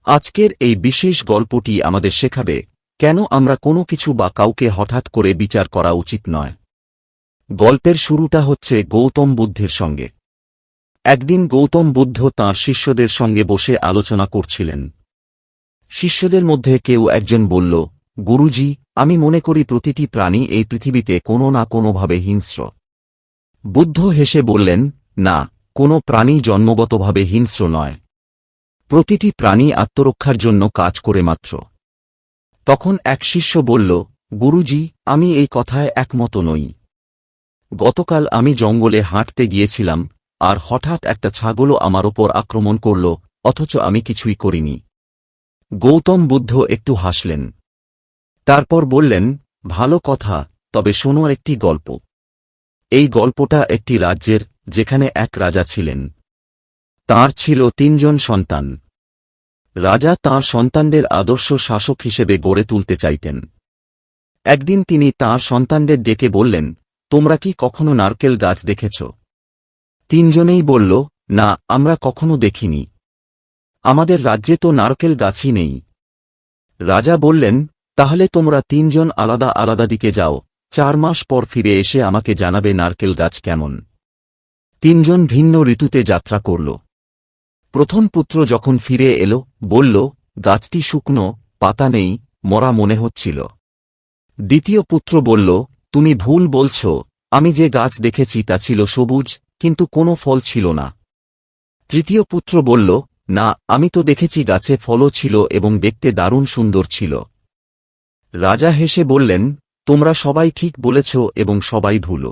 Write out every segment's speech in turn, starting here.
আজকের এই বিশেষ গল্পটি আমাদের শেখাবে কেন আমরা কোনো কিছু বা কাউকে হঠাৎ করে বিচার করা উচিত নয়। গল্পের শুরুটা হচ্ছে গৌতম বুদ্ধের সঙ্গে। একদিন গৌতম বুদ্ধ তাঁর শিষ্যদের সঙ্গে বসে আলোচনা করছিলেন। শিষ্যদের মধ্যে কেউ একজন বলল, গুরুজি, আমি মনে করি প্রতিটি প্রাণী এই পৃথিবীতে কোনো না কোনোভাবে হিংস্র। বুদ্ধ হেসে বললেন, না, কোনো প্রাণী জন্মগতভাবে হিংস্র নয়। প্রতিটি প্রাণী আত্মরক্ষার জন্য কাজ করে মাত্র। তখন এক শিষ্য বলল, গুরুজি, আমি এই কথায় একমত নই। গতকাল আমি জঙ্গলে হাঁটতে গিয়েছিলাম, আর হঠাৎ একটা ছাগলও আমার ওপর আক্রমণ করল, অথচ আমি কিছুই করিনি। গৌতম বুদ্ধ একটু হাসলেন। তারপর বললেন, ভালো কথা, তবে শোনো একটি গল্প। এই গল্পটা একটি রাজ্যের, যেখানে এক রাজা ছিলেন। তাঁর ছিল 3 জন সন্তান। রাজা তাঁর সন্তানদের আদর্শ শাসক হিসেবে গড়ে তুলতে চাইতেন। একদিন তিনি তাঁর সন্তানদের ডেকে বললেন, তোমরা কি কখনো নারকেল গাছ দেখেছ? 3 জনেই বলল, না, আমরা কখনো দেখিনি। আমাদের রাজ্যে তো নারকেল গাছই নেই। রাজা বললেন, তাহলে তোমরা 3 জন আলাদা আলাদা দিকে যাও, 4 মাস পর ফিরে এসে আমাকে জানাবে নারকেল গাছ কেমন। 3 জন ভিন্ন ঋতুতে যাত্রা করল। প্রথম পুত্র যখন ফিরে এল, বলল, গাছটি শুকনো, পাতা নেই, মরা মনে হচ্ছিল। দ্বিতীয় পুত্র বলল, তুমি ভুল বলছ, আমি যে গাছ দেখেছি তা ছিল সবুজ, কিন্তু কোনো ফল ছিল না। তৃতীয় পুত্র বলল, না, আমি তো দেখেছি গাছে ফলও ছিল এবং দেখতে দারুণ সুন্দর ছিল। রাজা হেসে বললেন, তোমরা সবাই ঠিক বলেছ এবং সবাই ভুল,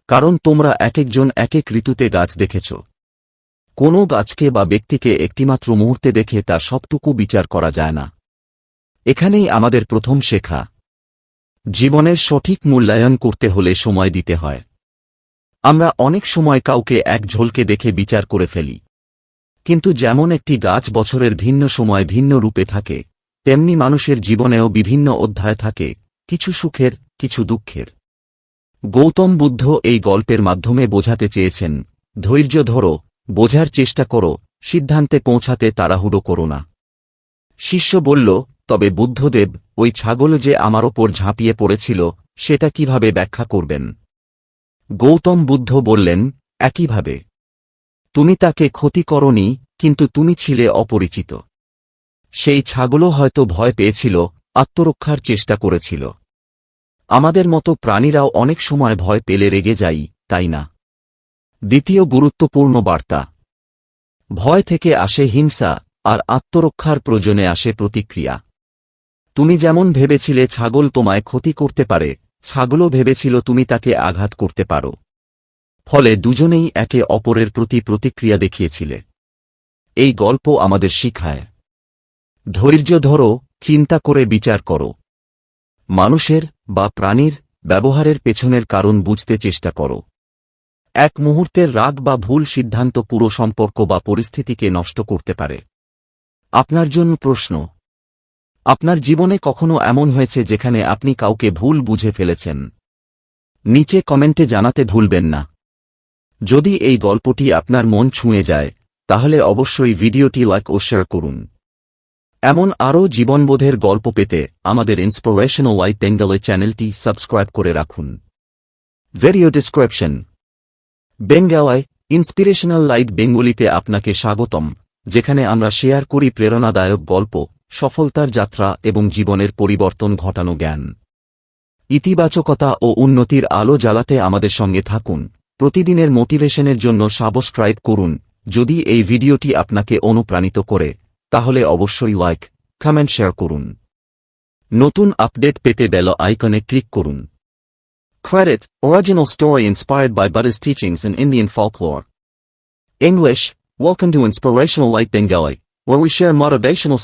কারণ তোমরা একেকজন একেক ঋতুতে গাছ দেখেছ। কোনো গাছকে বা ব্যক্তিকে একটিমাত্র মুহূর্তে দেখে তা সবটুকু বিচার করা যায় না। এখানেই আমাদের প্রথম শেখা। জীবনের সঠিক মূল্যায়ন করতে হলে সময় দিতে হয়। আমরা অনেক সময় কাউকে এক ঝলকে দেখে বিচার করে ফেলি। কিন্তু যেমন একটি গাছ বছরের ভিন্ন সময় ভিন্ন রূপে থাকে, তেমনি মানুষের জীবনেও বিভিন্ন অধ্যায় থাকে, কিছু সুখের, কিছু দুঃখের। গৌতম বুদ্ধ এই গল্পের মাধ্যমে বোঝাতে চেয়েছেন, ধৈর্য ধরো, বোঝার চেষ্টা করো, সিদ্ধান্তে পৌঁছাতে তাড়াহুড়ো করো না। শিষ্য বলল, তবে বুদ্ধদেব, ওই ছাগল যে আমার ওপর ঝাঁপিয়ে পড়েছিল, সেটা কিভাবে ব্যাখ্যা করবেন? গৌতম বুদ্ধ বললেন, একইভাবে। তুমি তাকে ক্ষতি করনি, কিন্তু তুমি ছিলে অপরিচিত। সেই ছাগলও হয়তো ভয় পেয়েছিল, আত্মরক্ষার চেষ্টা করেছিল। আমাদের মতো প্রাণীরাও অনেক সময় ভয় পেলে রেগে যাই, তাই না? দ্বিতীয় গুরুত্বপূর্ণ বার্তা। ভয় থেকে আসে হিংসা, আর আত্মরক্ষার প্রয়োজনে আসে প্রতিক্রিয়া। তুমি যেমন ভেবেছিলে ছাগল তোমায় ক্ষতি করতে পারে, ছাগলও ভেবেছিল তুমি তাকে আঘাত করতে পারো। ফলে দুজনেই একে অপরের প্রতি প্রতিক্রিয়া দেখিয়েছিলে। এই গল্প আমাদের শিখায়, ধৈর্য ধরো, চিন্তা করে বিচার করো। মানুষের বা প্রাণীর ব্যবহারের পেছনের কারণ বুঝতে চেষ্টা করো। এক মুহূর্তের রাগ বা ভুল সিদ্ধান্ত পুরো সম্পর্ক বা পরিস্থিতিকে নষ্ট করতে পারে। আপনার জন্য প্রশ্ন, আপনার জীবনে কখনো এমন হয়েছে যেখানে আপনি কাউকে ভুল বুঝে ফেলেছেন? নিচে কমেন্টে জানাতে ভুলবেন না। যদি এই গল্পটি আপনার মন ছুঁয়ে যায়, তাহলে অবশ্যই ভিডিওটি লাইক ও শেয়ার করুন। এমন আরও জীবনবোধের গল্প পেতে আমাদের ইন্সপিরেশনাল লাইট বেঙ্গলি চ্যানেলটি সাবস্ক্রাইব করে রাখুন। Video description. বেঙ্গলায় ইন্সপিরেশনাল লাইট বেঙ্গলিতে আপনাকে স্বাগতম, যেখানে আমরা শেয়ার করি প্রেরণাদায়ক গল্প, সফলতার যাত্রা এবং জীবনের পরিবর্তন ঘটানো জ্ঞান। ইতিবাচকতা ও উন্নতির আলো জ্বালাতে আমাদের সঙ্গে থাকুন। প্রতিদিনের মোটিভেশনের জন্য সাবস্ক্রাইব করুন। যদি এই ভিডিওটি আপনাকে অনুপ্রাণিত করে, তাহলে অবশ্যই লাইক, কমেন্ট, শেয়ার করুন। নতুন আপডেট পেতে বেল আইকনে ক্লিক করুন। Credit: Original story inspired by Buddhist teachings in Indian folklore. English: Welcome to Inspirational Light Bengali, where we share motivational